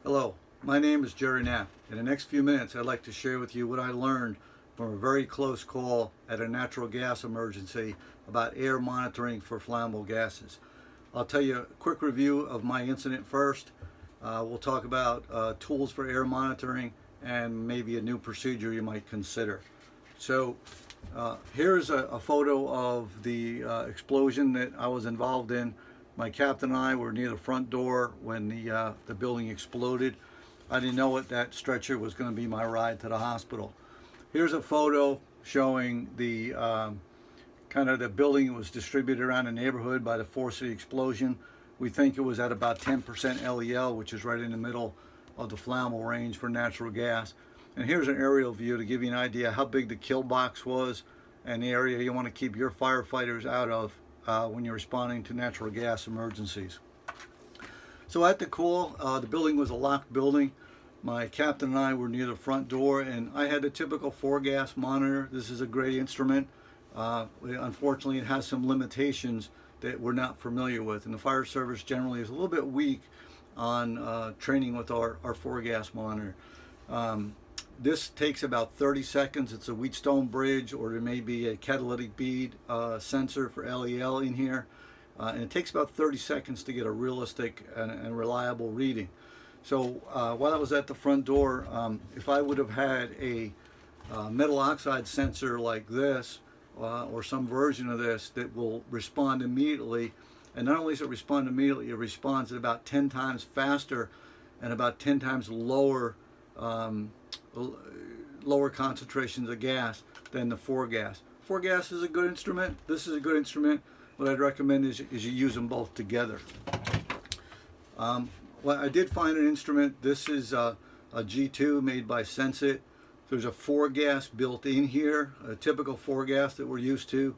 Hello, my name is Jerry Knapp. In the next few minutes, I'd like to share with you what I learned from a very close call at a natural gas emergency about air monitoring for flammable gases. I'll tell you a quick review of my incident first. We'll talk about tools for air monitoring and maybe a new procedure you might consider. So here's a photo of the explosion that I was involved in. My captain and I were near the front door when the building exploded. I didn't know it. That stretcher was going to be my ride to the hospital. Here's a photo showing the kind of the building was distributed around the neighborhood by the force of the explosion. We think it was at about 10% LEL, which is right in the middle of the flammable range for natural gas. And here's an aerial view to give you an idea how big the kill box was and the area you want to keep your firefighters out of when you're responding to natural gas emergencies. So at the call, the building was a locked building. My captain and I were near the front door, and I had a typical 4-gas monitor. This is a great instrument. Unfortunately, it has some limitations that we're not familiar with, and the fire service generally is a little bit weak on training with our 4-gas monitor. This takes about 30 seconds. It's a Wheatstone bridge, or there may be a catalytic bead sensor for LEL in here. And it takes about 30 seconds to get a realistic and reliable reading. So while I was at the front door, if I would have had a metal oxide sensor like this, or some version of this that will respond immediately, and not only does it respond immediately, it responds at about 10 times faster and about 10 times lower concentrations of gas than the 4-gas. 4-gas is a good instrument. This is a good instrument. What I'd recommend is you use them both together. Well, I did find an instrument. This is a G2 made by Sensit. There's a 4-gas built in here, a typical 4-gas that we're used to.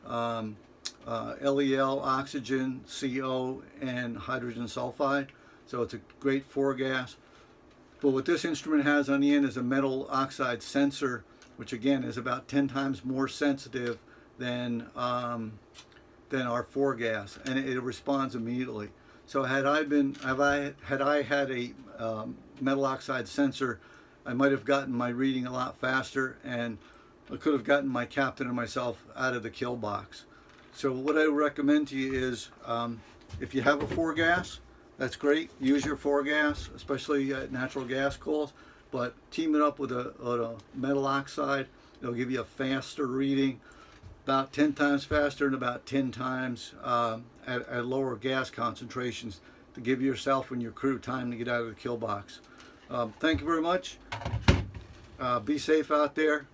LEL, oxygen, CO, and hydrogen sulfide. So it's a great 4-gas. But what this instrument has on the end is a metal oxide sensor, which again is about 10 times more sensitive than our 4-gas, and it responds immediately. So had I had a metal oxide sensor, I might have gotten my reading a lot faster, and I could have gotten my captain and myself out of the kill box. So what I recommend to you is, if you have a 4-gas, that's great. Use your 4-gas, especially at natural gas calls, but team it up with a metal oxide. It'll give you a faster reading, about 10 times faster and about 10 times at lower gas concentrations, to give yourself and your crew time to get out of the kill box. Thank you very much. Be safe out there.